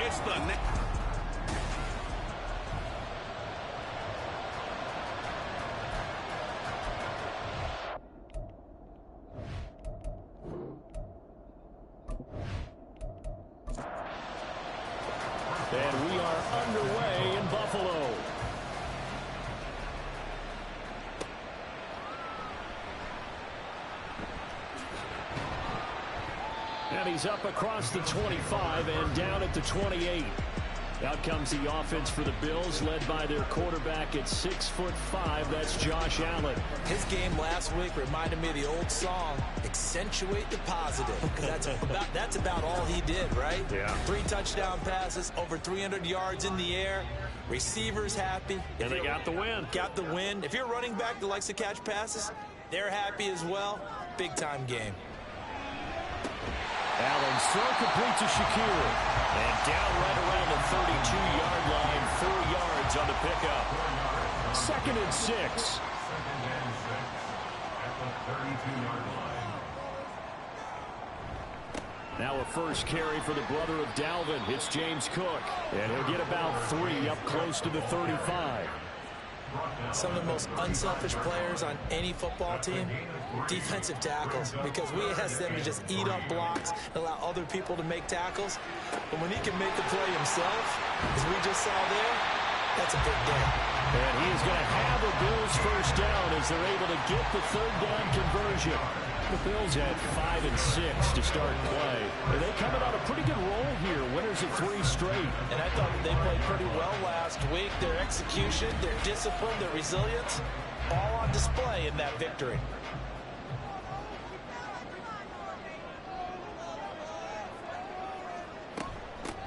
It's the next. And we are underway in Buffalo. And he's up across the 25 and down at the 28. Out comes the offense for the Bills, led by their quarterback at 6'5". That's Josh Allen. His game last week reminded me of the old song, accentuate the positive. That's about all he did, right? Yeah. 3 touchdown passes, over 300 yards in the air. Receivers happy. And they got the win. Got the win. If you're a running back that likes to catch passes, they're happy as well. Big-time game. Allen's throw complete to Shakir. And down right around the 32-yard line, 4 yards on the pickup. 2nd and 6. Now a first carry for the brother of Dalvin. It's James Cook. And he'll get about 3 up close to the 35. Some of the most unselfish players on any football team, defensive tackles, because we ask them to just eat up blocks and allow other people to make tackles. But when he can make the play himself, as we just saw there, that's a big day. And he is going to have a Bills first down as they're able to get the 3rd down conversion. The Bills had 5 and 6 to start play. And they coming on a pretty good roll here, winners of 3 straight. And I thought that they played pretty well last week. Their execution, their discipline, their resilience, all on display in that victory.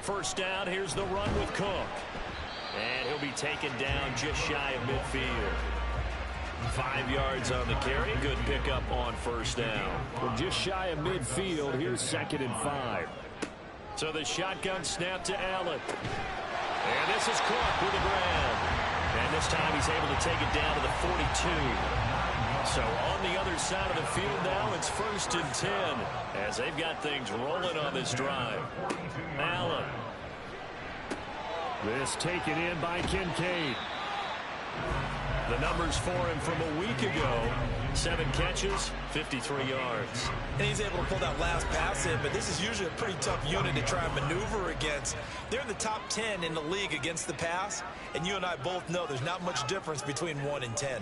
First down, here's the run with Cook. And he'll be taken down just shy of midfield. 5 yards on the carry. Good pickup on first down. From just shy of midfield, here's 2nd and 5. So the shotgun snap to Allen. And this is Cook with the grab. And this time he's able to take it down to the 42. So on the other side of the field now, it's 1st and 10 as they've got things rolling on this drive. Allen. This taken in by Kincaid. The numbers for him from a week ago, 7 catches, 53 yards. And he's able to pull that last pass in, but this is usually a pretty tough unit to try and maneuver against. They're in the top 10 in the league against the pass, and you and I both know there's not much difference between 1 and 10.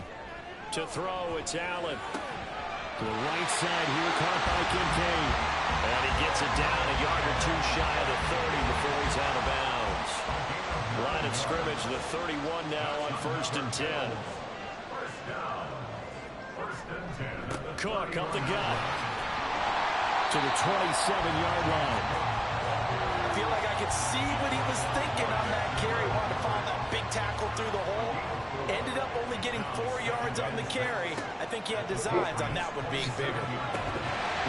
To throw, it's Allen. To the right side here, caught by Kincaid. And he gets it down a yard or 2 shy of the 30 before he's out of bounds. Line of scrimmage, the 31 now on 1st and 10. Cook up the gut to the 27-yard line. I feel like I could see what he was thinking on that carry. Wanted to find that big tackle through the hole. Ended up only getting 4 yards on the carry. I think he had designs on that one being bigger.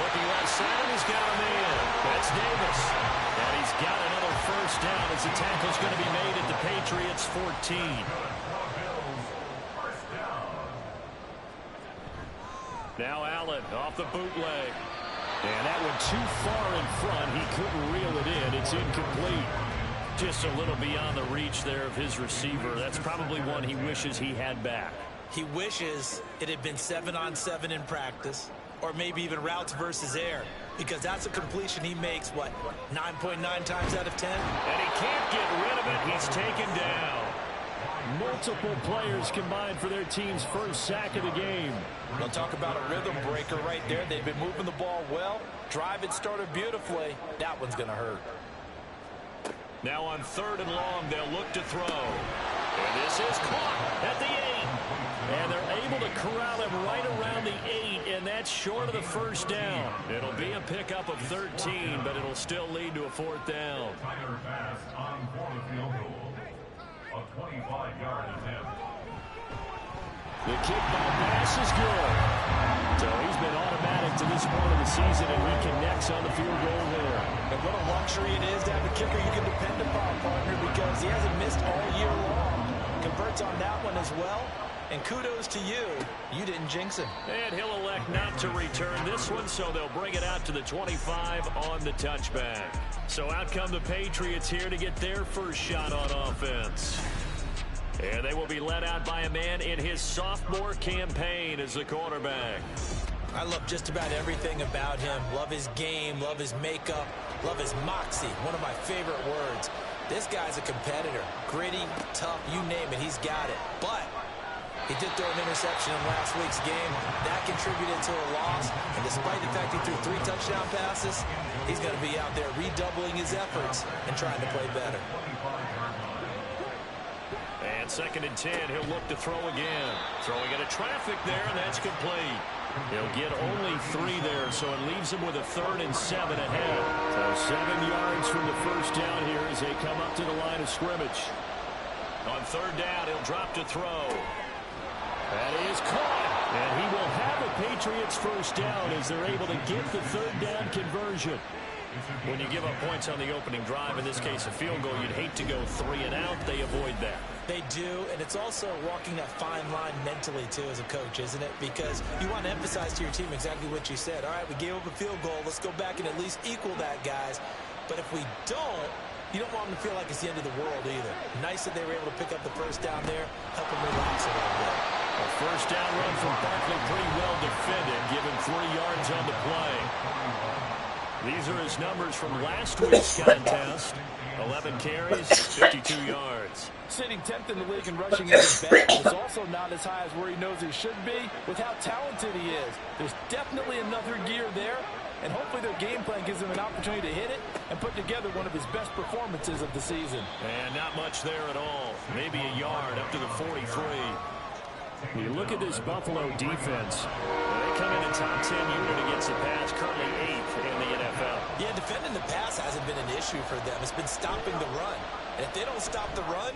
Looking left side, he's got him in. That's Davis. And he's got another first down as the tackle's going to be made at the Patriots 14. Now Allen off the bootleg. And that one too far in front. He couldn't reel it in. It's incomplete. Just a little beyond the reach there of his receiver. That's probably one he wishes he had back. He wishes it had been 7-on-7 in practice, or maybe even routes versus air, because that's a completion he makes, what, 9.9 times out of 10? And he can't get rid of it. He's taken down. Multiple players combined for their team's first sack of the game. They'll talk about a rhythm breaker right there. They've been moving the ball well. Drive it started beautifully. That one's going to hurt. Now on 3rd and long, they'll look to throw. And this is caught at the 8. And they're able to corral him right around the 8, and that's short of the first down. It'll be a pickup of 13, but it'll still lead to a 4th down. The kickball pass is good. So he's been automatic to this point of the season, and he connects on the field goal there. And what a luxury it is to have a kicker you can depend upon, partner, because he hasn't missed all year long. Converts on that one as well. And kudos to you. You didn't jinx him. And he'll elect not to return this one, so they'll bring it out to the 25 on the touchback. So out come the Patriots here to get their first shot on offense. And they will be led out by a man in his sophomore campaign as the quarterback. I love just about everything about him. Love his game, love his makeup, love his moxie. One of my favorite words. This guy's a competitor. Gritty, tough, you name it, he's got it. But he did throw an interception in last week's game. That contributed to a loss. And despite the fact he threw 3 touchdown passes, he's going to be out there redoubling his efforts and trying to play better. And 2nd and 10, he'll look to throw again. Throwing into traffic there, and that's complete. He'll get only 3 there, so it leaves him with a 3rd and 7 ahead. So 7 yards from the first down here as they come up to the line of scrimmage. On 3rd down, he'll drop to throw. That is caught, and he will have a Patriots first down as they're able to get the 3rd down conversion. When you give up points on the opening drive, in this case a field goal, you'd hate to go 3 and out. They avoid that. They do, and it's also walking that fine line mentally, too, as a coach, isn't it? Because you want to emphasize to your team exactly what you said. All right, we gave up a field goal. Let's go back and at least equal that, guys. But if we don't, you don't want them to feel like it's the end of the world either. Nice that they were able to pick up the first down there, help them relax a little bit. A first down run from Barkley, pretty well defended, given 3 yards on the play. These are his numbers from last week's contest. 11 carries, 52 yards. Sitting 10th in the league in rushing isn't bad, but it's also not as high as where he knows he should be with how talented he is. There's definitely another gear there, and hopefully their game plan gives him an opportunity to hit it and put together one of his best performances of the season. And not much there at all. Maybe a yard up to the 43. You look at this Buffalo defense. They come in a top 10 unit against the pass, currently 8th in the NFL. Yeah, defending the pass hasn't been an issue for them. It's been stopping the run. And if they don't stop the run,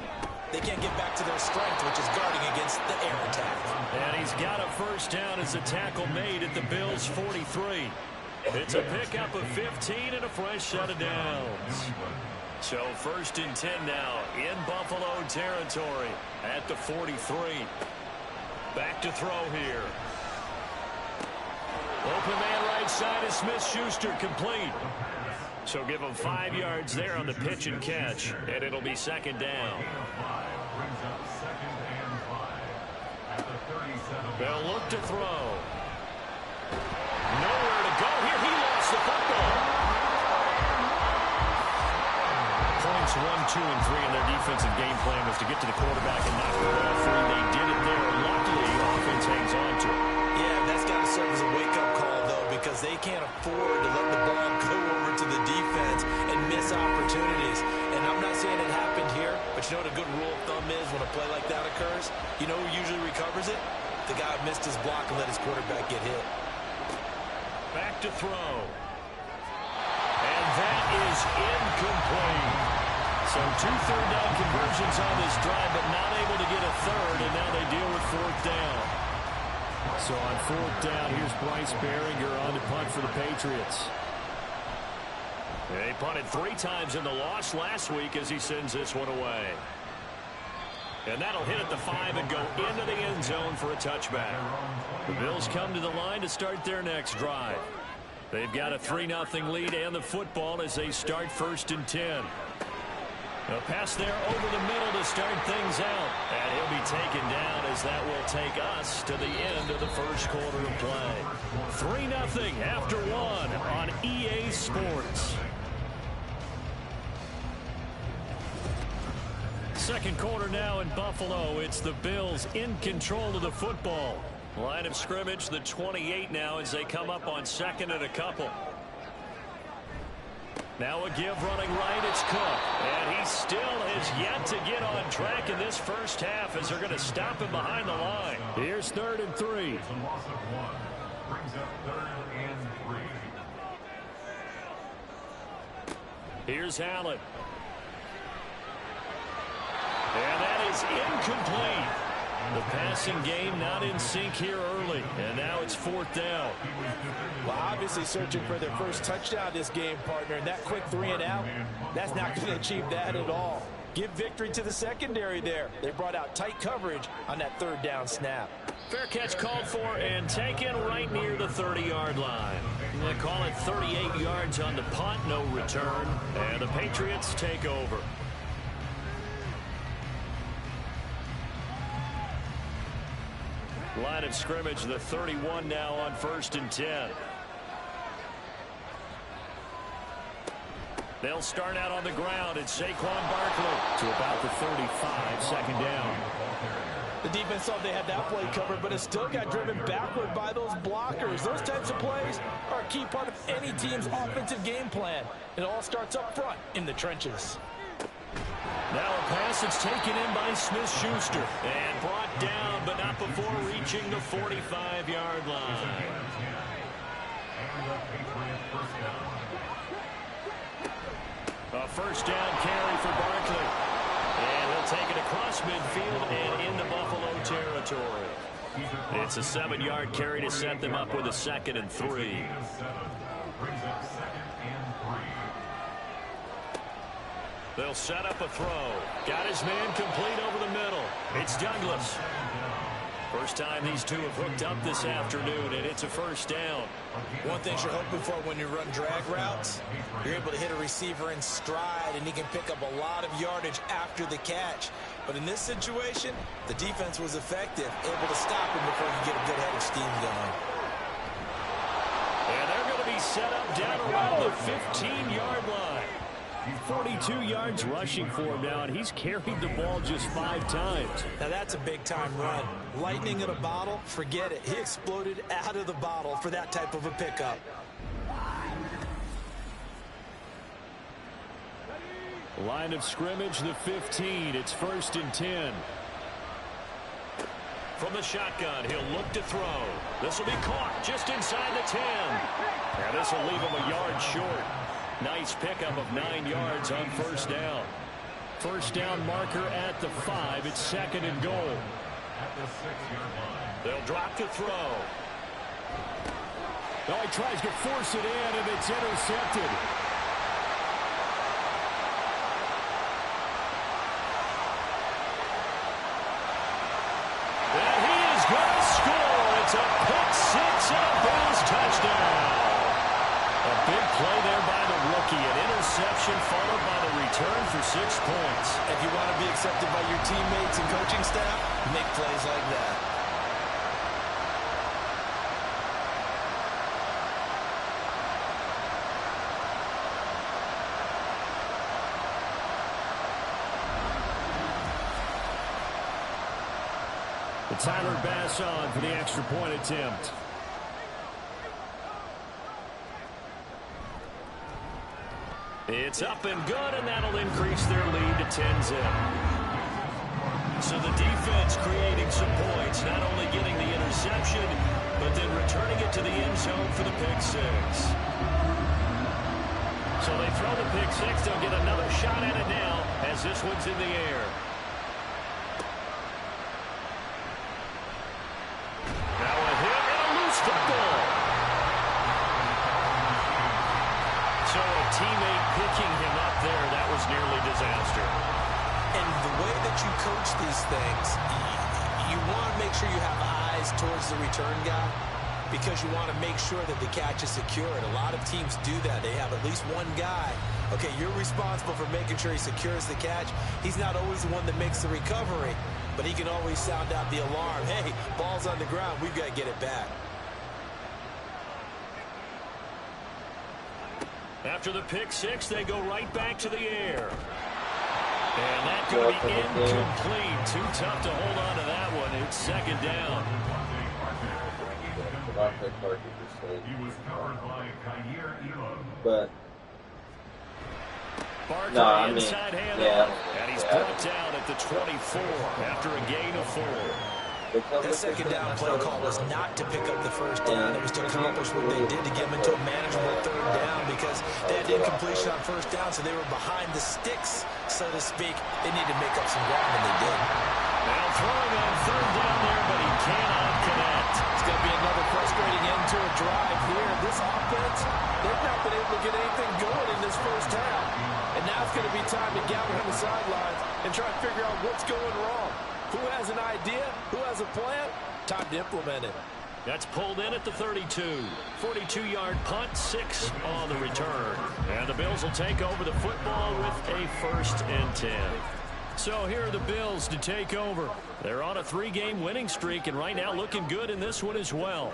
they can't get back to their strength, which is guarding against the air attack. And he's got a first down as the tackle made at the Bills' 43. It's a pickup of 15 and a fresh set of downs. So 1st and 10 now in Buffalo territory at the 43. Back to throw here. Open man right side is Smith-Schuster, complete. So give him 5 yards there on the pitch and catch, and it'll be 2nd down. They'll look to throw. Nowhere to go here. He lost the football. Points 1, 2, and 3 in their defensive game plan was to get to the quarterback and knock the ball free. They did it there. Luckily, offense hangs on to it. Yeah, that's got to serve as a wake-up call, though, because they can't afford to let the ball go over to the defense and miss opportunities. And I'm not saying it happened here, but you know what a good rule of thumb is when a play like that occurs? You know who usually recovers it? The guy who missed his block and let his quarterback get hit. Back to throw. And that is incomplete. So 2 third-down conversions on this drive, but not able to get a third, and now they deal with 4th down. So on 4th down, here's Bryce Baringer on to punt for the Patriots. They punted 3 times in the loss last week as he sends this one away. And that'll hit at the 5 and go into the end zone for a touchback. The Bills come to the line to start their next drive. They've got a 3-0 lead and the football as they start 1st and 10. A pass there over the middle to start things out. And he'll be taken down as that will take us to the end of the first quarter of play. 3-0 after 1 on EA Sports. Second quarter now in Buffalo. It's the Bills in control of the football. Line of scrimmage, the 28 now as they come up on 2nd and a couple. Now a give running right, it's Cook. And he still has yet to get on track in this first half as they're going to stop him behind the line. Here's 3rd and 3. Here's Allen. And that is incomplete. The passing game not in sync here early. And now it's 4th down. Well, obviously searching for their first touchdown this game, partner. And that quick 3 and out, that's not going to achieve that at all. Give victory to the secondary there. They brought out tight coverage on that third down snap. Fair catch called for and taken right near the 30-yard line. They call it 38 yards on the punt, no return, and the Patriots take over. Line of scrimmage, the 31 now on 1st and 10. They'll start out on the ground. It's Saquon Barkley to about the 35, second down. The defense thought they had that play covered, but it still got driven backward by those blockers. Those types of plays are a key part of any team's offensive game plan. It all starts up front in the trenches. Now a pass that's taken in by Smith-Schuster and brought down, but not before reaching the 45-yard line. A first down carry for Barkley. And he'll take it across midfield and into Buffalo territory. It's a 7-yard carry to set them up with a 2nd and 3. They'll set up a throw. Got his man complete over the middle. It's Douglas. First time these two have hooked up this afternoon, and it's a first down. One thing you're hoping for when you run drag routes, you're able to hit a receiver in stride, and he can pick up a lot of yardage after the catch. But in this situation, the defense was effective, able to stop him before you get a good head of steam going. And they're going to be set up down around the 15-yard line. 42 yards rushing for him now, and he's carried the ball just 5 times. Now that's a big-time run. Lightning in a bottle, forget it. He exploded out of the bottle for that type of a pickup. Line of scrimmage, the 15. It's 1st and 10. From the shotgun, he'll look to throw. This will be caught just inside the 10. Now this will leave him a yard short. Nice pickup of 9 yards on first down. First down marker at the 5. It's 2nd and goal. They'll drop to throw. Oh, he tries to force it in, and it's intercepted. And he is going to score. It's a pick 6 and a Bills touchdown. A big play there by the rookie. An interception followed by the return for 6 points. If you want to be accepted by your teammates and coaching staff, make plays like that. Tyler Bass on for the extra point attempt. It's up and good, and that'll increase their lead to 10-zip. So the defense creating some points, not only getting the interception, but then returning it to the end zone for the pick 6. So they throw the pick 6. They'll get another shot at it now as this one's in the air. Now a hit and a loose football. So a teammate picking him up there, that was nearly disaster. And the way that you coach these things, you want to make sure you have eyes towards the return guy because you want to make sure that the catch is secured. A lot of teams do that. They have at least one guy. Okay, you're responsible for making sure he secures the catch. He's not always the one that makes the recovery, but he can always sound out the alarm. Hey, ball's on the ground. We've got to get it back. After the pick 6, they go right back to the air. And that's going to be incomplete. Too tough to hold on to that one. It's 2nd down. But Barkley inside handoff. And he's brought down at the 24 after a gain of 4. That 2nd down play call was not to pick up the first down. It was to accomplish what they did to get them into a manageable 3rd down because they had incompletion on first down, so they were behind the sticks, so to speak. They needed to make up some ground, and they did. Now throwing on 3rd down there, but he cannot connect. It's going to be another frustrating end to a drive here. This offense, they've not been able to get anything going in this first half. And now it's going to be time to gather on the sidelines and try to figure out what's going wrong. Who has an idea? Who has a plan? Time to implement it. That's pulled in at the 32. 42-yard punt, 6 on the return. And the Bills will take over the football with a 1st and 10. So here are the Bills to take over. They're on a 3-game winning streak, and right now looking good in this one as well.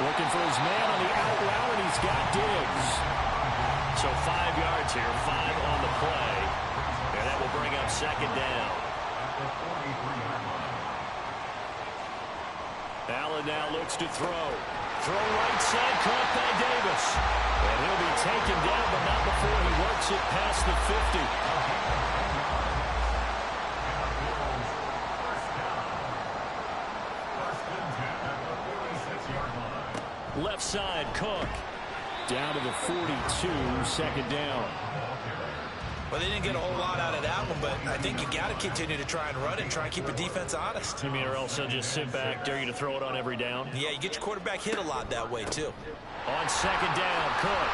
Looking for his man on the out route, and he's got Diggs. So 5 yards here, 5 on the play. And that will bring up 2nd down. Allen now looks to throw. Throw right side, caught by Davis. And he'll be taken down, but not before he works it past the 50. Left side, Cook. Down to the 42, 2nd down. Well, they didn't get a whole lot out of that one, but I think you got to continue to try and run and try and keep the defense honest. You mean, or else they'll just sit back, dare you to throw it on every down? Yeah, you get your quarterback hit a lot that way, too. On 2nd down, Cook.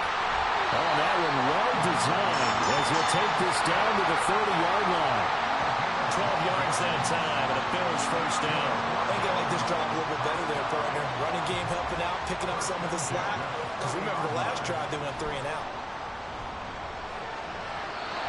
Oh, that one well designed as he'll take this down to the 30-yard line. 12 yards that time, and a Bills 1st down. I think I like this drive a little bit better there, partner. Running game helping out, picking up some of the slack. Because remember the last drive, they went 3 and out.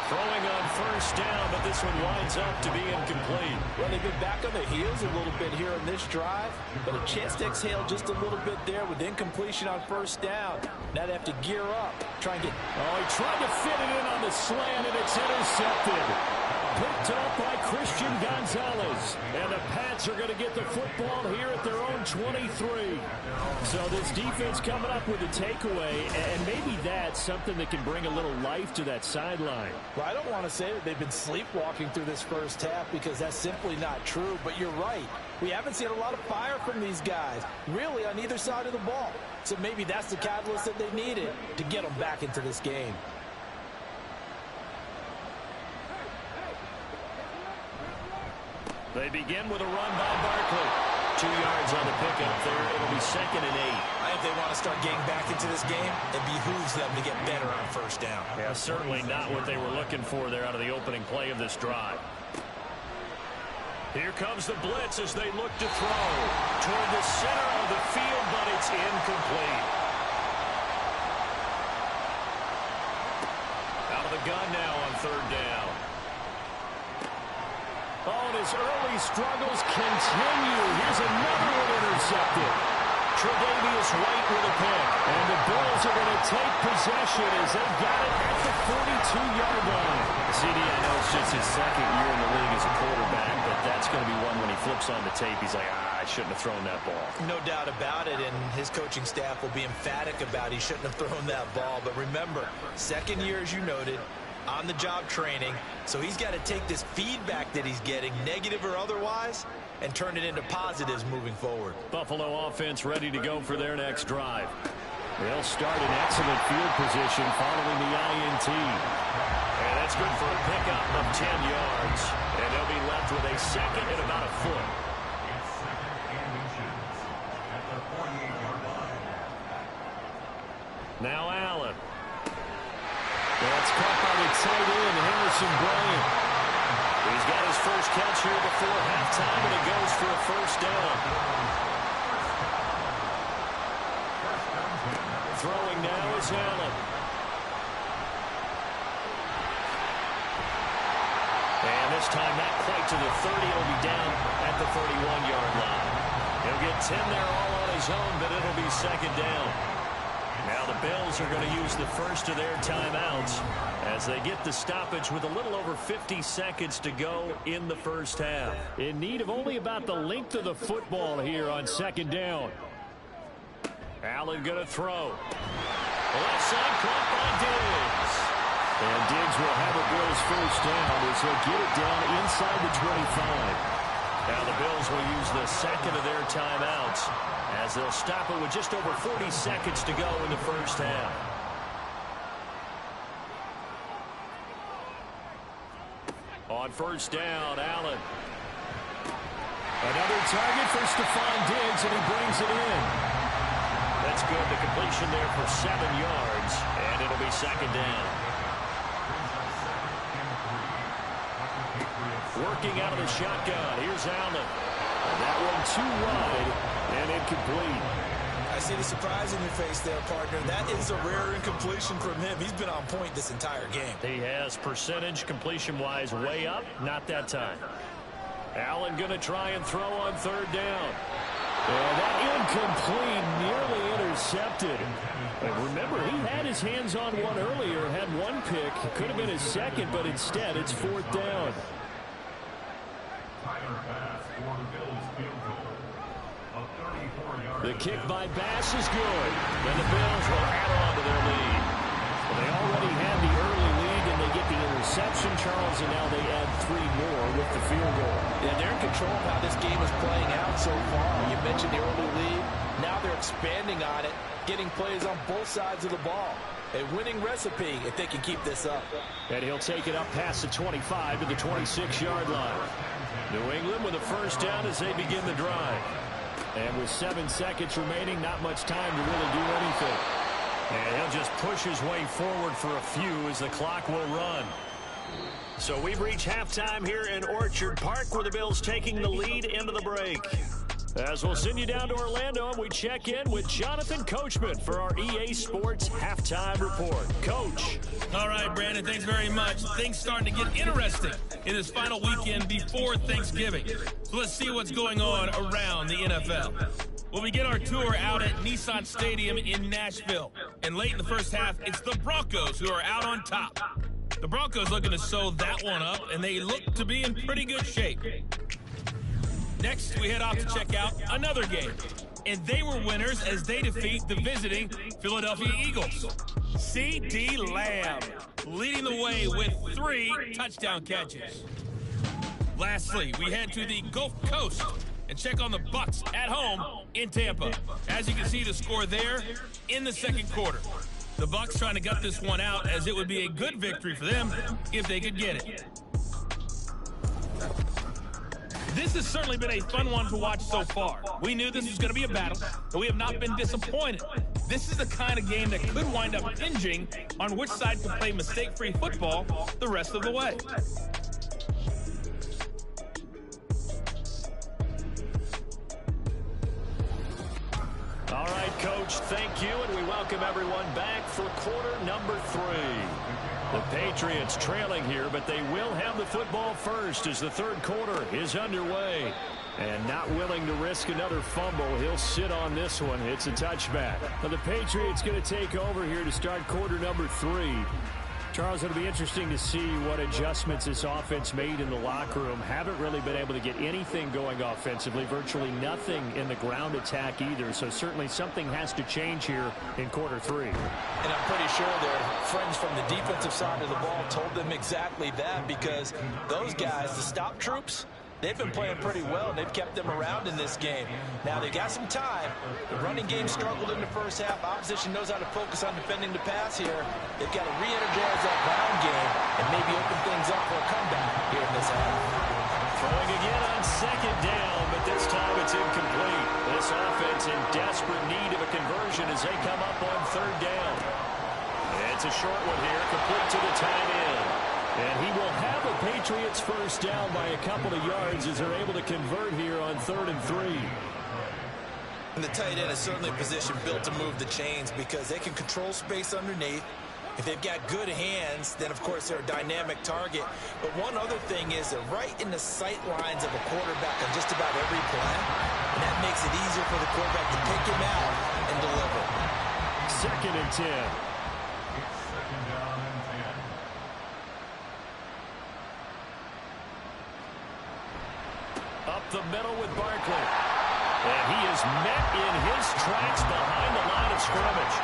Throwing on 1st down, but this one winds up to be incomplete. Well, they've been back on their heels a little bit here in this drive, but a chance to exhale just a little bit there with incompletion on 1st down. Now they have to gear up, try and get... Oh, he tried to fit it in on the slant, and it's intercepted. Picked up by Christian Gonzalez. And the Pats are going to get the football here at their own 23. So this defense coming up with a takeaway, and maybe that's something that can bring a little life to that sideline. Well, I don't want to say that they've been sleepwalking through this 1st half because that's simply not true, but you're right. We haven't seen a lot of fire from these guys, really, on either side of the ball. So maybe that's the catalyst that they needed to get them back into this game. They begin with a run by Barkley. 2 yards on the pickup there. It'll be 2nd and 8. I think they want to start getting back into this game. It behooves them to get better on 1st down. Yeah, certainly not what they were looking for there out of the opening play of this drive. Here comes the blitz as they look to throw. Toward the center of the field, but it's incomplete. Out of the gun now on 3rd down. Oh, and his early struggles continue. Here's another one intercepted. Tre'Davious White with a pick. And the Bills are going to take possession as they got it at the 42-yard line. CD, I know it's just his 2nd year in the league as a quarterback, but that's going to be one when he flips on the tape. He's like, I shouldn't have thrown that ball. No doubt about it, and his coaching staff will be emphatic about he shouldn't have thrown that ball. But remember, 2nd year, as you noted, on-the-job training, so he's got to take this feedback that he's getting, negative or otherwise, and turn it into positives moving forward. Buffalo offense ready to go for their next drive. They'll start in excellent field position following the INT. And that's good for a pickup of 10 yards. And they'll be left with a 2nd and about a foot. Now Allen. That's caught by the tight end, Harrison Bryant. He's got his first catch here before halftime, and it goes for a 1st down. Throwing now is Allen. And this time not quite to the 30. It'll be down at the 31-yard line. He'll get 10 there all on his own, but it'll be 2nd down. Now the Bills are going to use the first of their timeouts as they get the stoppage with a little over 50 seconds to go in the 1st half. In need of only about the length of the football here on 2nd down. Allen going to throw. Left side caught by Diggs. And Diggs will have a Bills 1st down as he'll get it down inside the 25. Now the Bills will use the 2nd of their timeouts as they'll stop it with just over 40 seconds to go in the 1st half. On 1st down, Allen. Another target for Stephon Diggs, and he brings it in. That's good. The completion there for 7 yards, and it'll be 2nd down. Working out of the shotgun. Here's Allen. And that one too wide and incomplete. I see the surprise in your face there, partner. That is a rare incompletion from him. He's been on point this entire game. He has percentage completion-wise way up. Not that time. Allen going to try and throw on third down. And that incomplete, nearly intercepted. And remember, he had his hands on one earlier, had one pick. Could have been his second, but instead it's fourth down. The kick by Bass is good. And the Bills will add on to their lead. Well, they already had the early lead, and they get the interception, Charles, and now they add 3 more with the field goal. Yeah, they're in control of how this game is playing out so far. You mentioned the early lead. Now they're expanding on it, getting plays on both sides of the ball. A winning recipe if they can keep this up. And he'll take it up past the 25 to the 26-yard line. New England with a first down as they begin the drive. And with 7 seconds remaining, not much time to really do anything. And he'll just push his way forward for a few as the clock will run. So we've reached halftime here in Orchard Park, where the Bills taking the lead into the break. As we'll send you down to Orlando, and we check in with Jonathan Coachman for our EA Sports Halftime Report. Coach. All right, Brandon, thanks very much. Things starting to get interesting in this final weekend before Thanksgiving. So let's see what's going on around the NFL. We'll begin our tour out at Nissan Stadium in Nashville. And late in the first half, it's the Broncos who are out on top. The Broncos looking to sew that one up, and they look to be in pretty good shape. Next, we head off to check out another game. And they were winners as they defeat the visiting Philadelphia Eagles. C.D. Lamb leading the way with 3 touchdown catches. Lastly, we head to the Gulf Coast and check on the Bucs at home in Tampa. As you can see, the score there in the second quarter. The Bucs trying to gut this one out, as it would be a good victory for them if they could get it. This has certainly been a fun one to watch so far. We knew this was going to be a battle, but we have not been disappointed. This is the kind of game that could wind up hinging on which side can play mistake-free football the rest of the way. All right, Coach, thank you, and we welcome everyone back for quarter number 3. The Patriots trailing here, but they will have the football first as the third quarter is underway. And not willing to risk another fumble, he'll sit on this one. It's a touchback. Now the Patriots going to take over here to start quarter number 3. Charles, it'll be interesting to see what adjustments this offense made in the locker room. Haven't really been able to get anything going offensively, virtually nothing in the ground attack either. So certainly something has to change here in quarter 3. And I'm pretty sure their friends from the defensive side of the ball told them exactly that, because those guys, the stop troops, they've been playing pretty well, and they've kept them around in this game. Now, they got some time. The running game struggled in the first half. Opposition knows how to focus on defending the pass here. They've got to re-energize that ground game and maybe open things up for a comeback here in this half. Throwing again on second down, but this time it's incomplete. This offense in desperate need of a conversion as they come up on third down. It's a short one here, complete to the tight end. And he will have a Patriots first down by a couple of yards as they're able to convert here on 3rd and 3. And the tight end is certainly a position built to move the chains because they can control space underneath. If they've got good hands, then, of course, they're a dynamic target. But one other thing is they're right in the sight lines of a quarterback on just about every play. And that makes it easier for the quarterback to pick him out and deliver. 2nd and 10. Up the middle with Barkley. And he is met in his tracks behind the line of scrimmage.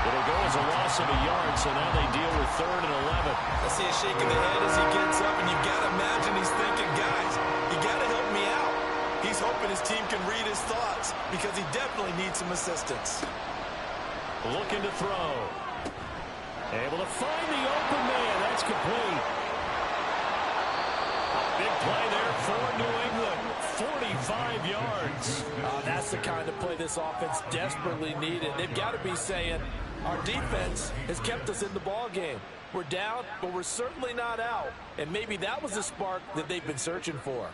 It'll go as a loss of a yard, so now they deal with 3rd and 11. I see a shake of the head as he gets up, and you've got to imagine he's thinking, guys, you got to help me out. He's hoping his team can read his thoughts because he definitely needs some assistance. Looking to throw. Able to find the open man. That's complete. Big play there for New England. 45 yards. That's the kind of play this offense desperately needed. They've got to be saying, Our defense has kept us in the ball game. We're down, but we're certainly not out. And maybe that was the spark that they've been searching for.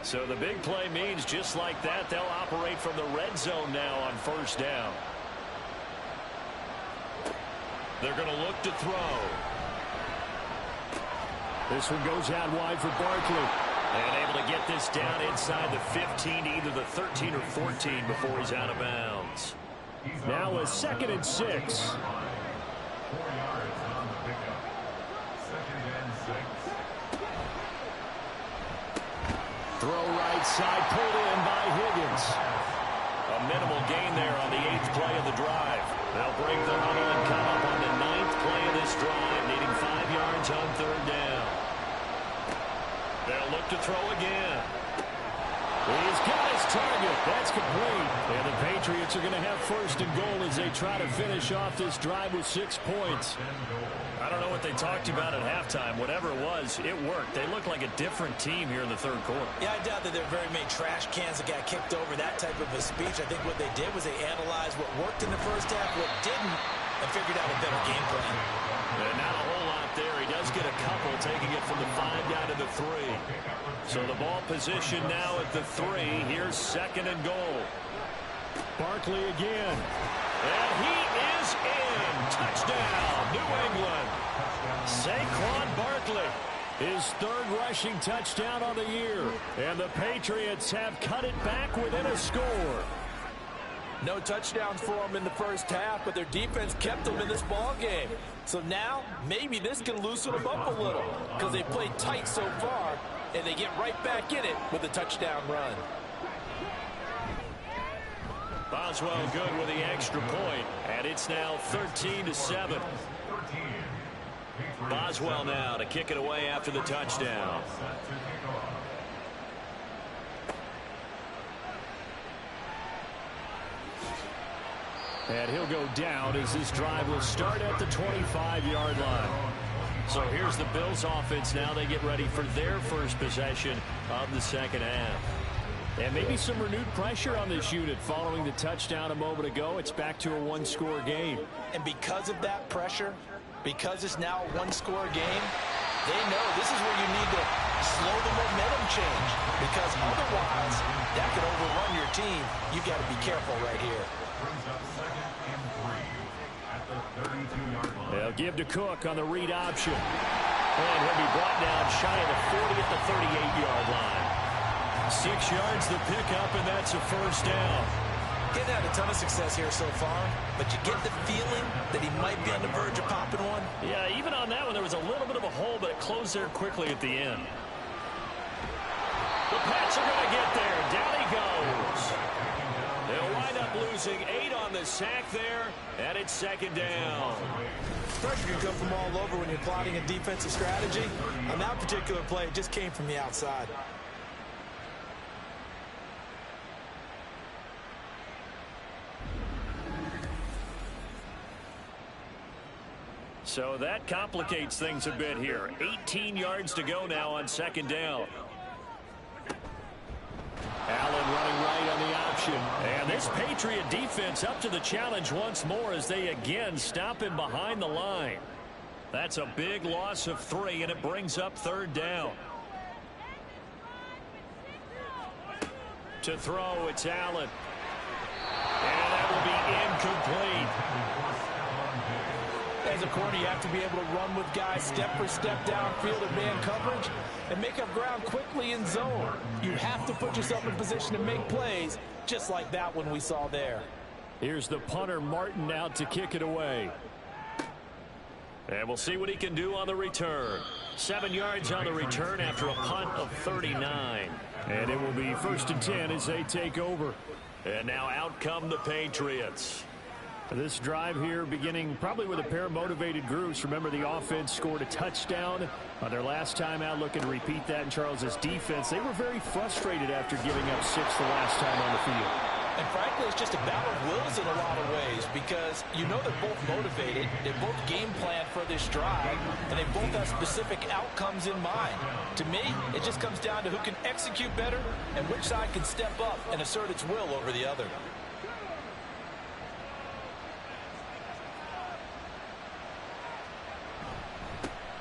So the big play means just like that, they'll operate from the red zone now on first down. They're going to look to throw. This one goes out wide for Barkley. And able to get this down inside the 15, either the 13 or 14 before he's out of bounds. Now a 2nd and 6. 4 yards on the pickup. 2nd and 6. Throw right side, pulled in by Higgins. A minimal gain there on the 8th play of the drive. They'll break the huddle and come up on the 9th play of this drive, needing 5 yards on 3rd down. They'll look to throw again. He's got his target. That's complete. And the Patriots are going to have 1st and goal as they try to finish off this drive with 6 points. I don't know what they talked about at halftime. Whatever it was, it worked. They look like a different team here in the 3rd quarter. Yeah, I doubt that there are very many trash cans that got kicked over, that type of a speech. I think what they did was they analyzed what worked in the first half, what didn't, and figured out a better game plan. And not a whole lot there. He does get a couple, taking it from the 5 down to the 3. So the ball position now at the 3. Here's 2nd and goal. Barkley again. And he is in. Touchdown, New England. Saquon Barkley, his 3rd rushing touchdown on the year. And the Patriots have cut it back within a score. No touchdowns for them in the first half, but their defense kept them in this ball game. So now, maybe this can loosen them up a little, because they played tight so far, and they get right back in it with a touchdown run. Boswell good with the extra point, and it's now 13-7. Boswell now to kick it away after the touchdown. And he'll go down as this drive will start at the 25-yard line. So here's the Bills offense now. They get ready for their first possession of the 2nd half. And maybe some renewed pressure on this unit following the touchdown a moment ago. It's back to a 1-score game. And because of that pressure, because it's now a 1-score game, they know this is where you need to slow the momentum change. Because otherwise, that could overrun your team. You've got to be careful right here. They'll give to Cook on the read option. And he'll be brought down shy of the 40 at the 38-yard line. 6 yards the pickup, and that's a 1st down. Getting had a ton of success here so far, but you get the feeling that he might be on the verge of popping one. Yeah, even on that one, there was a little bit of a hole, but it closed there quickly at the end. The Pats are going to get there. Down he goes. They'll wind up losing 8 on the sack there, and it's 2nd down. Pressure can come from all over when you're plotting a defensive strategy. On that particular play, it just came from the outside. So that complicates things a bit here. 18 yards to go now on 2nd down. Allen running right on the option. And this Patriot defense up to the challenge once more as they again stop him behind the line. That's a big loss of 3, and it brings up 3rd down. To throw, it's Allen. And that will be incomplete. As a corner, you have to be able to run with guys step for step downfield in man coverage and make up ground quickly in zone. You have to put yourself in position to make plays, just like that one we saw there. Here's the punter, Martin, out to kick it away. And we'll see what he can do on the return. 7 yards on the return after a punt of 39. And it will be 1st and 10 as they take over. And now out come the Patriots. This drive here beginning probably with a pair of motivated groups. Remember, the offense scored a touchdown on their last time out. Looking to repeat that in Charles's defense. They were very frustrated after giving up 6 the last time on the field. And frankly, it's just a battle of wills in a lot of ways because you know they're both motivated, they both game plan for this drive, and they both have specific outcomes in mind. To me, it just comes down to who can execute better and which side can step up and assert its will over the other.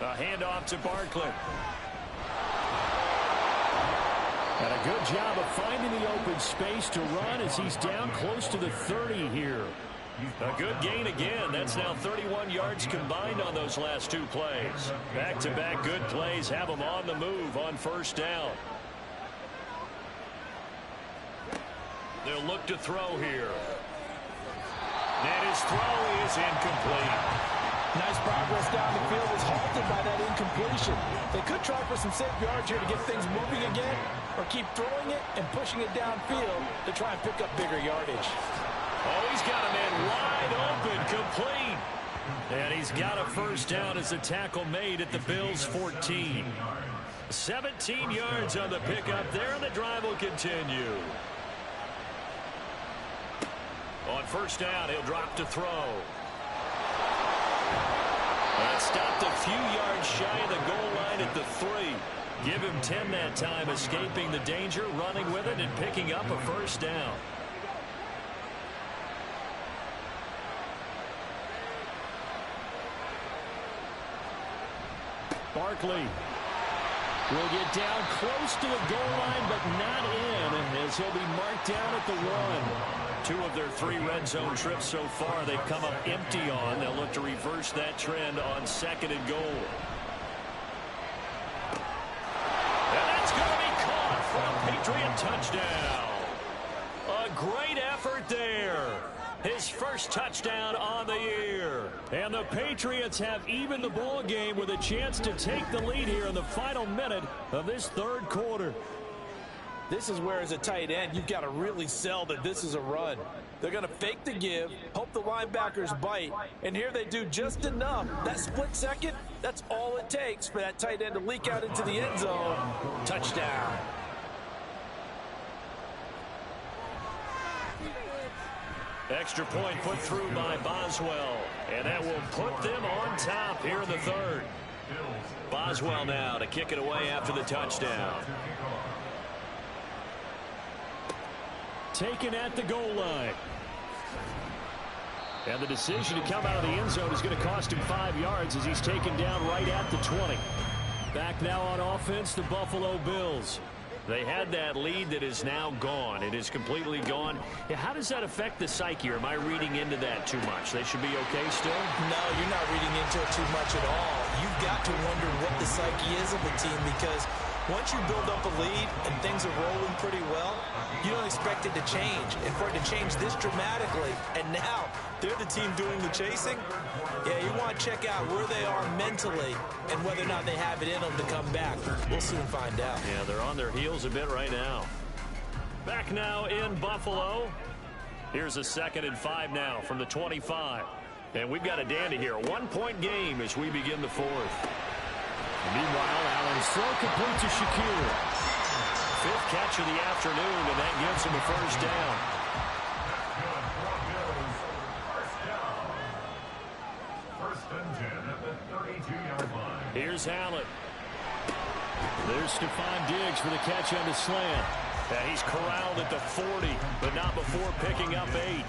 A handoff to Barkley. And a good job of finding the open space to run as he's down close to the 30 here. A good gain again. That's now 31 yards combined on those last two plays. Back-to-back good plays have him on the move on first down. They'll look to throw here. And his throw is incomplete. Nice progress down the field was halted by that incompletion. They could try for some safe yards here to get things moving again, or keep throwing it and pushing it downfield to try and pick up bigger yardage. Oh, he's got a man wide open, complete. And he's got a first down as the tackle made at the Bills' 14. 17 yards on the pickup there, and the drive will continue. On first down, he'll drop to throw. And stopped a few yards shy of the goal line at the 3. Give him 10 that time, escaping the danger, running with it, and picking up a first down. Barkley will get down close to the goal line, but not in, as he'll be marked down at the 1. 2 of their 3 red zone trips so far they've come up empty on. They'll look to reverse that trend on 2nd and goal. And that's going to be caught for a Patriot touchdown. A great effort there. His first touchdown on the year. And the Patriots have evened the ball game with a chance to take the lead here in the final minute of this 3rd quarter. This is where, as a tight end, you've got to really sell that this is a run. They're going to fake the give, hope the linebackers bite, and here they do just enough. That split second, that's all it takes for that tight end to leak out into the end zone. Touchdown. Extra point put through by Boswell, and that will put them on top here in the 3rd. Boswell now to kick it away after the touchdown. Taken at the goal line. And the decision to come out of the end zone is going to cost him 5 yards as he's taken down right at the 20. Back now on offense, the Buffalo Bills. They had that lead that is now gone. It is completely gone. Yeah, how does that affect the psyche? Or am I reading into that too much? They should be okay still? No, you're not reading into it too much at all. You've got to wonder what the psyche is of the team because once you build up a lead and things are rolling pretty well, you don't expect it to change. And for it to change this dramatically, and now they're the team doing the chasing, yeah, you want to check out where they are mentally and whether or not they have it in them to come back. We'll soon find out. Yeah, they're on their heels a bit right now. Back now in Buffalo. Here's a 2nd and 5 now from the 25. And we've got a dandy here. A 1-point game as we begin the 4th. Meanwhile, Allen's throw complete to Shakir. 5th catch of the afternoon, and that gives him a first down. Here's Allen. There's Stephon Diggs for the catch on the slant. And he's corralled at the 40, but not before picking up 8.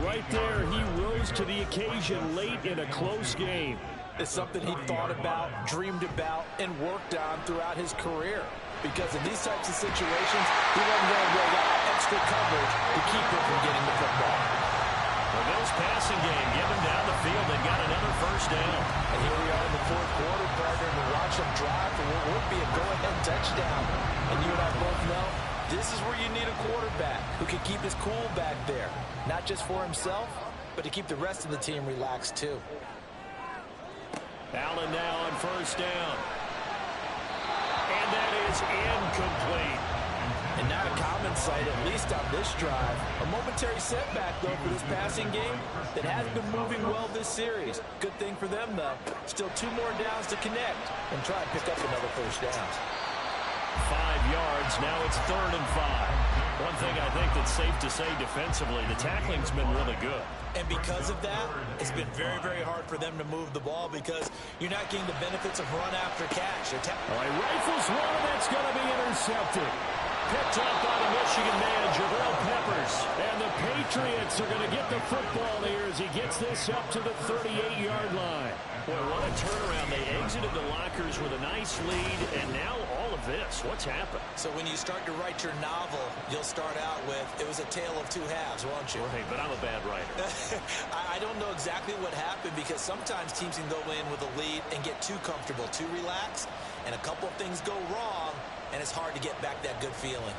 Right there, he rose to the occasion late in a close game. It's something he thought about, dreamed about, and worked on throughout his career. Because in these types of situations, he wasn't going to roll out extra coverage to keep him from getting the football. The Bills passing game, get him down the field and got another first down. And here we are in the 4th quarter, partner, and watch him drive for what would be a go-ahead touchdown. And you and I both know, this is where you need a quarterback who can keep his cool back there. Not just for himself, but to keep the rest of the team relaxed too. Allen now on first down. And that is incomplete. And not a common sight, at least on this drive. A momentary setback, though, for this passing game that has been moving well this series. Good thing for them, though. Still 2 more downs to connect and try and pick up another first down. 5 yards. Now it's 3rd and 5. One thing I think that safe to say defensively, the tackling's been really good. And because of that, it's been very, very hard for them to move the ball because you're not getting the benefits of run after catch. All right, rifles one, that's going to be intercepted. Picked up by the Michigan man, Jabril Peppers. And the Patriots are going to get the football here as he gets this up to the 38-yard line. Boy, what a turnaround. They exited the lockers with a nice lead, and now all of this. What's happened? So when you start to write your novel, you'll start out with, it was a tale of two halves, won't you? Right, but I'm a bad writer. I don't know exactly what happened because sometimes teams can go in with a lead and get too comfortable, too relaxed, and a couple of things go wrong, and it's hard to get back that good feeling.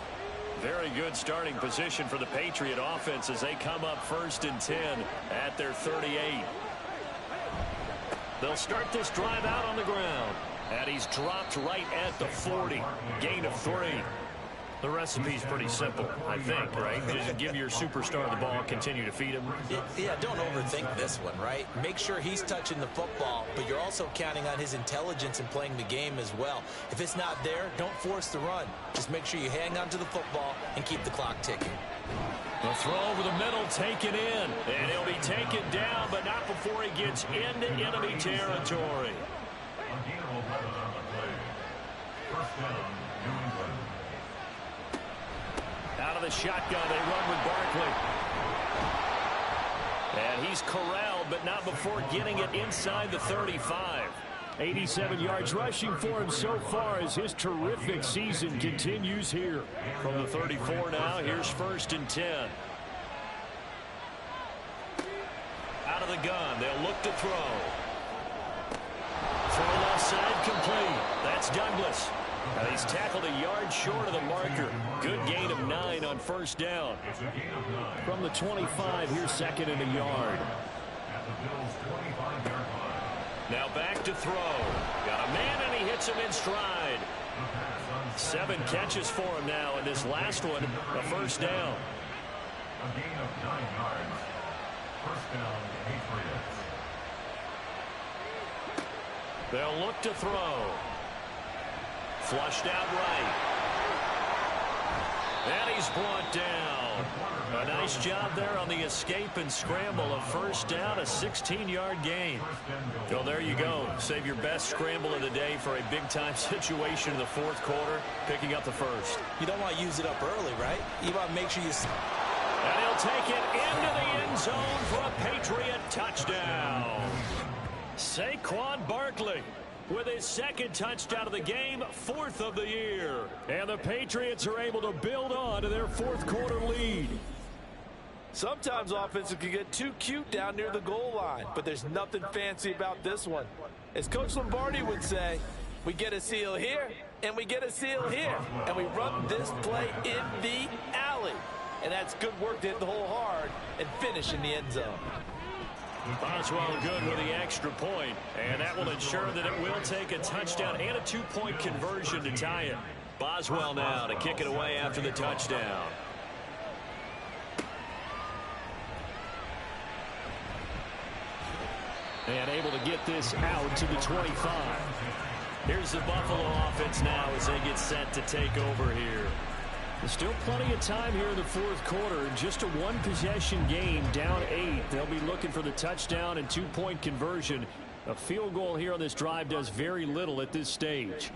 Very good starting position for the Patriot offense as they come up 1st and 10 at their 38. They'll start this drive out on the ground. And he's dropped right at the 40. Gain of 3. The recipe's pretty simple, I think, right? Just give your superstar the ball, continue to feed him. Yeah, don't overthink this one, right? Make sure he's touching the football, but you're also counting on his intelligence in playing the game as well. If it's not there, don't force the run. Just make sure you hang on to the football and keep the clock ticking. The throw over the middle taken in. And he'll be taken down, but not before he gets into enemy territory. Out of the shotgun, they run with Barkley. And he's corralled, but not before getting it inside the 35. 87 yards rushing for him so far as his terrific season continues here. From the 34 now, here's 1st and 10. Out of the gun, they'll look to throw. Throw left side complete. That's Douglas. He's tackled a yard short of the marker. Good gain of 9 on 1st down. From the 25, here's 2nd and a yard. Now back to throw. Got a man, and he hits him in stride. 7 catches for him now in this last one, a 1st down. A gain of 9 yards. 1st down, Patriots. They'll look to throw. Flushed out right. And he's brought down. A nice job there on the escape and scramble. A 1st down, a 16-yard gain. Well, there you go. Save your best scramble of the day for a big-time situation in the 4th quarter, picking up the 1st. You don't want to use it up early, right? You want to make sure you... And he'll take it into the end zone for a Patriot touchdown. Saquon Barkley with his 2nd touchdown of the game, 4th of the year. And the Patriots are able to build on to their 4th quarter lead. Sometimes offenses can get too cute down near the goal line, but there's nothing fancy about this one. As Coach Lombardi would say, we get a seal here, and we get a seal here, and we run this play in the alley. And that's good work to hit the hole hard and finish in the end zone. Boswell good with the extra point, and that will ensure that it will take a touchdown and a 2-point conversion to tie it. Boswell now to kick it away after the touchdown. And able to get this out to the 25. Here's the Buffalo offense now as they get set to take over here. There's still plenty of time here in the 4th quarter. Just a 1-possession game, down 8. They'll be looking for the touchdown and 2-point conversion. A field goal here on this drive does very little at this stage.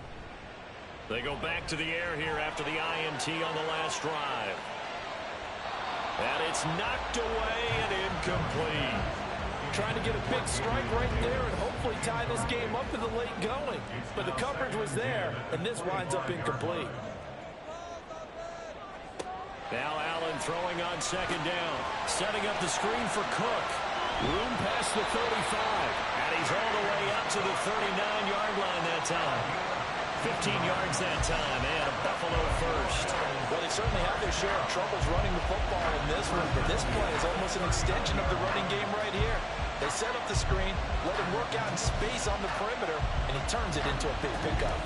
They go back to the air here after the INT on the last drive. And it's knocked away and incomplete. Trying to get a big strike right there and hopefully tie this game up in the late going. But the coverage was there, and this winds up incomplete. Now Allen throwing on 2nd down. Setting up the screen for Cook. Room past the 35. And he's all the way up to the 39-yard line that time. 15 yards that time, and a Buffalo 1st. Well, they certainly have their share of troubles running the football in this one, but this play is almost an extension of the running game right here. They set up the screen, let him work out in space on the perimeter, and he turns it into a big pickup.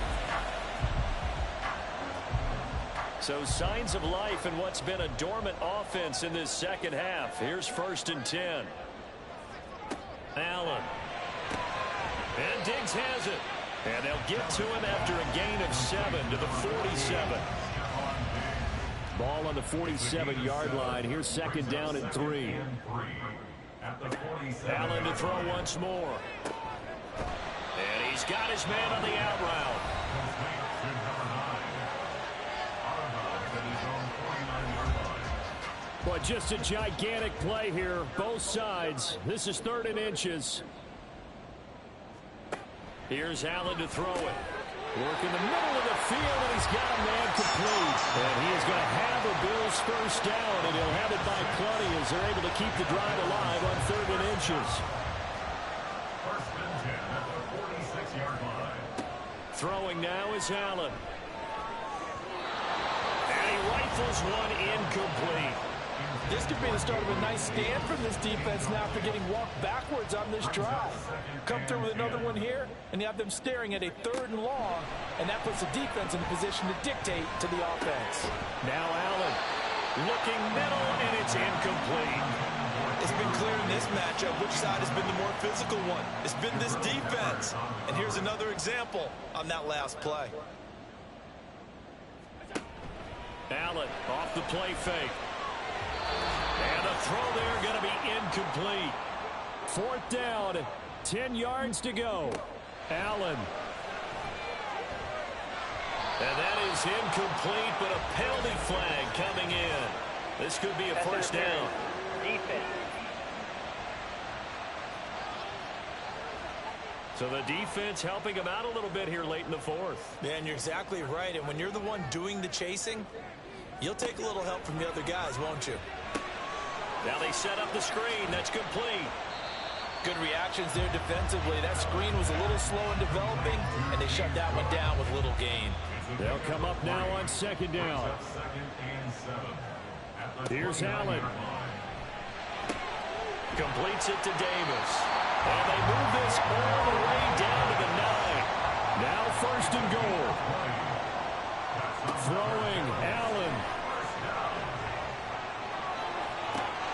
So signs of life in what's been a dormant offense in this 2nd half. Here's 1st and 10. Allen. And Diggs has it. And they'll get to him after a gain of 7 to the 47. Ball on the 47-yard line. Here's second down and 3. Allen to throw once more. And he's got his man on the out route. But just a gigantic play here, both sides. This is 3rd and inches. Here's Allen to throw it. Work in the middle of the field, and he's got a man complete. And he is going to have a Bills first down, and he'll have it by plenty as they're able to keep the drive alive on 3rd and inches. First and 10 at the 46-yard line. Throwing now is Allen. And he rifles one incomplete. This could be the start of a nice stand from this defense now after getting walked backwards on this drive. Come through with another one here, and you have them staring at a 3rd and long, and that puts the defense in a position to dictate to the offense. Now Allen looking middle, and it's incomplete. It's been clear in this matchup which side has been the more physical one. It's been this defense. And here's another example on that last play. Allen off the play fake. And the throw there going to be incomplete. 4th down, 10 yards to go. Allen. And that is incomplete, but a penalty flag coming in. This could be a first down. Defense. So the defense helping him out a little bit here late in the 4th. Man, you're exactly right. And when you're the one doing the chasing, you'll take a little help from the other guys, won't you? Now they set up the screen. That's complete. Good reactions there defensively. That screen was a little slow in developing, and they shut that one down with little gain. They'll come up now on 2nd down. Here's Allen. Completes it to Davis. And they move this all the way down to the 9. Now 1st and goal. Throwing Allen.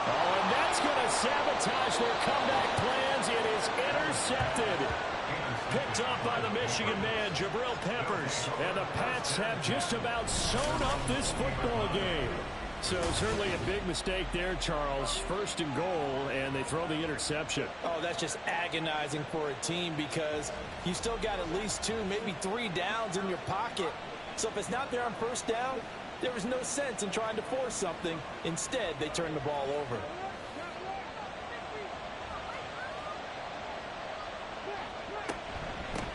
Oh, and that's going to sabotage their comeback plans. It is intercepted. Picked up by the Michigan man, Jabril Peppers. And the Pats have just about sewn up this football game. So certainly a big mistake there, Charles. 1st and goal, and they throw the interception. Oh, that's just agonizing for a team because you still got at least 2, maybe 3 downs in your pocket. So if it's not there on 1st down, there was no sense in trying to force something. Instead, they turn the ball over.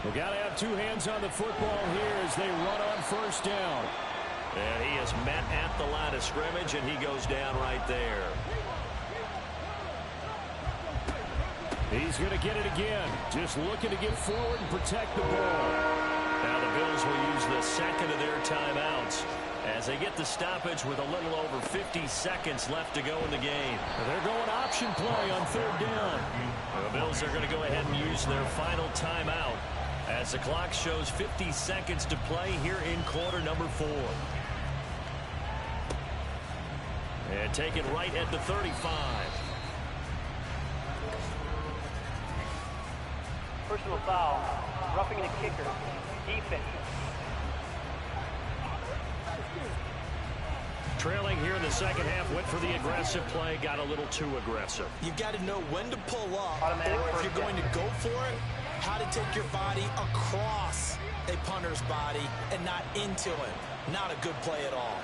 We got to have 2 hands on the football here as they run on 1st down. And he is met at the line of scrimmage, and he goes down right there. He's going to get it again. Just looking to get forward and protect the ball. Now the Bills will use the 2nd of their timeouts as they get the stoppage with a little over 50 seconds left to go in the game. They're going option play on 3rd down. The Bills are going to go ahead and use their final timeout as the clock shows 50 seconds to play here in quarter number 4. And taken right at the 35. Personal foul. Roughing the kicker. Defense. Trailing here in the 2nd half, went for the aggressive play, got a little too aggressive. You've got to know when to pull up, Automatic or if first you're going to go for it, how to take your body across a punter's body and not into him. Not a good play at all.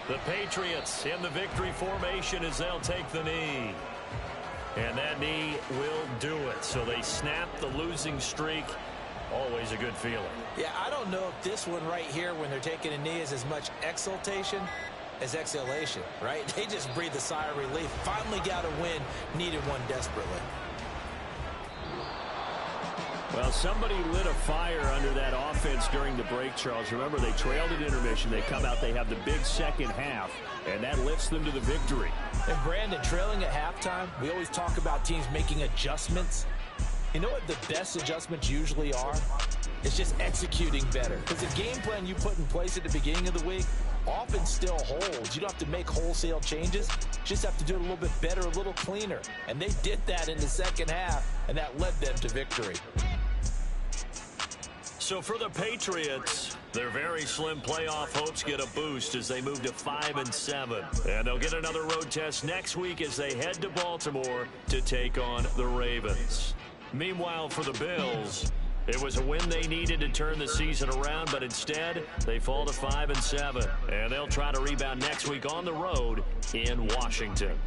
The Patriots in the victory formation as they'll take the knee. And that knee will do it. So they snap the losing streak. Always a good feeling. Yeah, I don't know if this one right here when they're taking a knee is as much exultation as exhalation, right? They just breathe a sigh of relief. Finally got a win, needed one desperately. Well, somebody lit a fire under that offense during the break, Charles. Remember, they trailed at intermission. They come out, they have the big 2nd half, and that lifts them to the victory. And Brandon, trailing at halftime, we always talk about teams making adjustments. You know what the best adjustments usually are? It's just executing better. Because the game plan you put in place at the beginning of the week often still holds. You don't have to make wholesale changes. You just have to do it a little bit better, a little cleaner. And they did that in the 2nd half, and that led them to victory. So for the Patriots, Their very slim playoff hopes get a boost as they move to 5-7. And they'll get another road test next week as they head to Baltimore to take on the Ravens. Meanwhile, for the Bills, it was a win they needed to turn the season around, but instead they fall to 5-7. And they'll try to rebound next week on the road in Washington.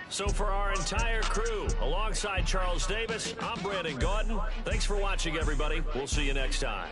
So for our entire crew, alongside Charles Davis, I'm Brandon Gaudin. Thanks for watching, everybody. We'll see you next time.